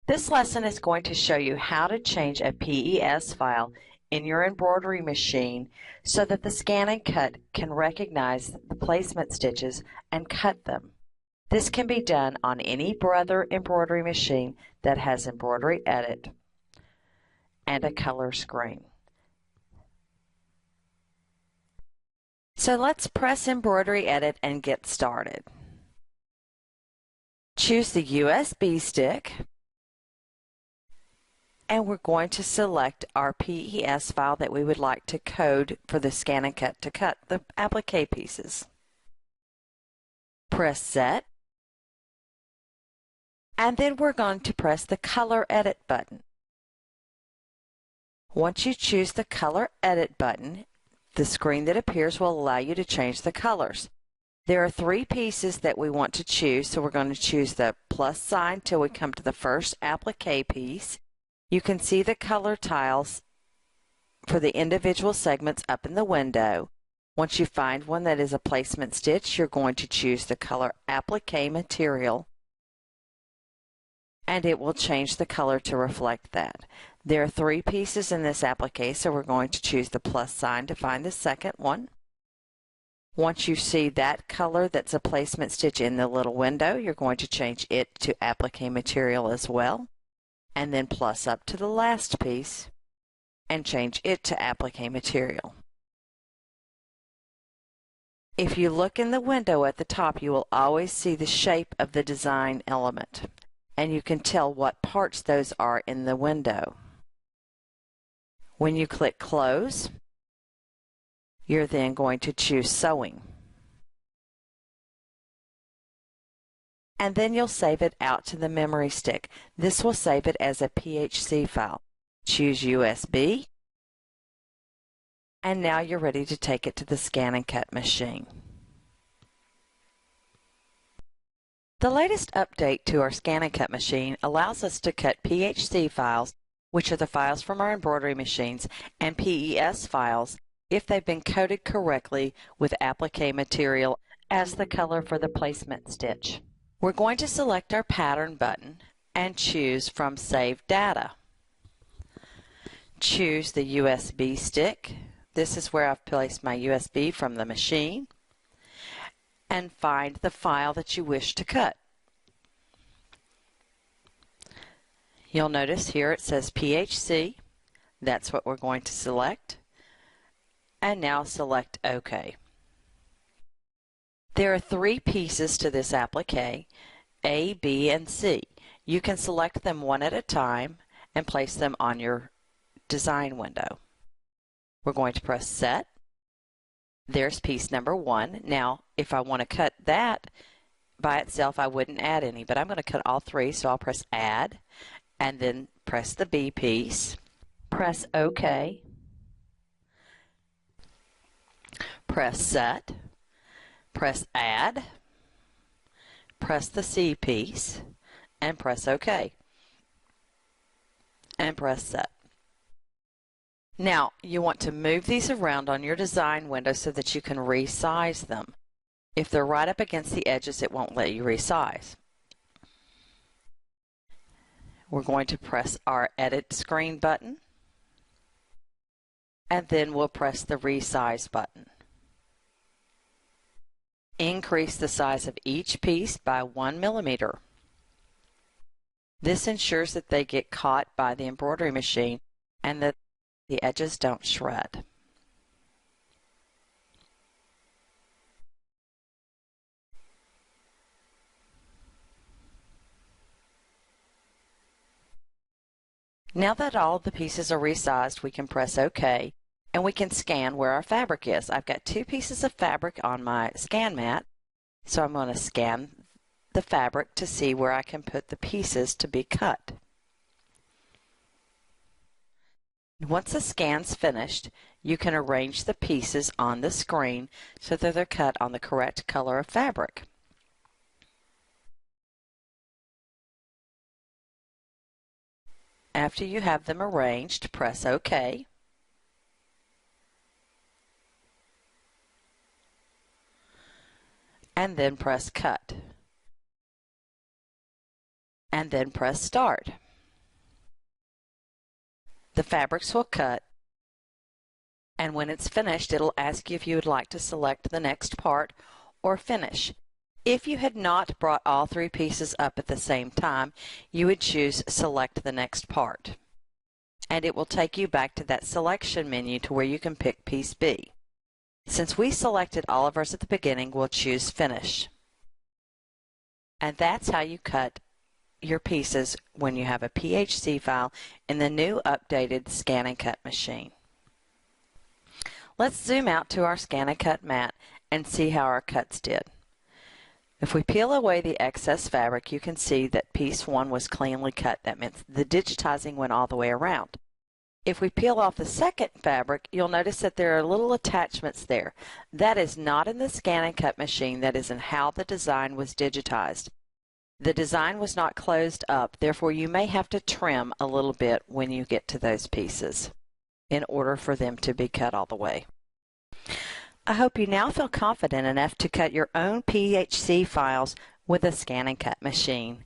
This lesson is going to show you how to change a PES file in your embroidery machine so that the ScanNCut can recognize the placement stitches and cut them. This can be done on any Brother embroidery machine that has Embroidery Edit and a color screen. So let's press Embroidery Edit and get started. Choose the USB stick, and we're going to select our PES file that we would like to code for the ScanNCut to cut the applique pieces. Press Set, and then we're going to press the Color Edit button. Once you choose the Color Edit button, the screen that appears will allow you to change the colors. There are 3 pieces that we want to choose, so we're going to choose the plus sign till we come to the first applique piece. You can see the color tiles for the individual segments up in the window. Once you find one that is a placement stitch, you're going to choose the color Appliqué material, and it will change the color to reflect that. There are 3 pieces in this applique, so we're going to choose the plus sign to find the second one. Once you see that color that's a placement stitch in the little window, you're going to change it to Appliqué material as well, and then plus up to the last piece and change it to Appliqué material. If you look in the window at the top, you will always see the shape of the design element, and you can tell what parts those are in the window. When you click Close, you're then going to choose Sewing. And then you'll save it out to the memory stick. This will save it as a PHC file. Choose USB, and now you're ready to take it to the ScanNCut machine. The latest update to our ScanNCut machine allows us to cut PHC files, which are the files from our embroidery machines, and PES files if they've been coded correctly with applique material as the color for the placement stitch. We're going to select our pattern button and choose from Save Data. Choose the USB stick. This is where I've placed my USB from the machine, and find the file that you wish to cut. You'll notice here it says PHC. That's what we're going to select. And now select OK. There are 3 pieces to this applique, A, B, and C. You can select them one at a time and place them on your design window. We're going to press Set. There's piece number 1. Now, if I want to cut that by itself, I wouldn't add any, but I'm going to cut all 3, so I'll press Add, and then press the B piece. Press OK. Press Set, press Add, press the C piece, and press OK, and press Set. Now, you want to move these around on your design window so that you can resize them. If they're right up against the edges, it won't let you resize. We're going to press our Edit Screen button, and then we'll press the Resize button. Increase the size of each piece by 1 millimeter. This ensures that they get caught by the embroidery machine and that the edges don't shred. Now that all of the pieces are resized, we can press OK, and we can scan where our fabric is. I've got 2 pieces of fabric on my scan mat, so I'm going to scan the fabric to see where I can put the pieces to be cut. Once the scan's finished, you can arrange the pieces on the screen so that they're cut on the correct color of fabric. After you have them arranged, press OK. And then press Cut. And then press Start. The fabrics will cut, and when it's finished, it'll ask you if you would like to select the next part or finish. If you had not brought all 3 pieces up at the same time, you would choose Select the Next Part. And it will take you back to that selection menu to where you can pick piece B. Since we selected all of ours at the beginning, we'll choose Finish. And that's how you cut your pieces when you have a PHC file in the new updated ScanNCut machine. Let's zoom out to our ScanNCut mat and see how our cuts did. If we peel away the excess fabric, you can see that piece 1 was cleanly cut. That means the digitizing went all the way around. If we peel off the second fabric, you'll notice that there are little attachments there. That is not in the ScanNCut machine. That is in how the design was digitized. The design was not closed up, therefore you may have to trim a little bit when you get to those pieces in order for them to be cut all the way. I hope you now feel confident enough to cut your own PHC files with a ScanNCut machine.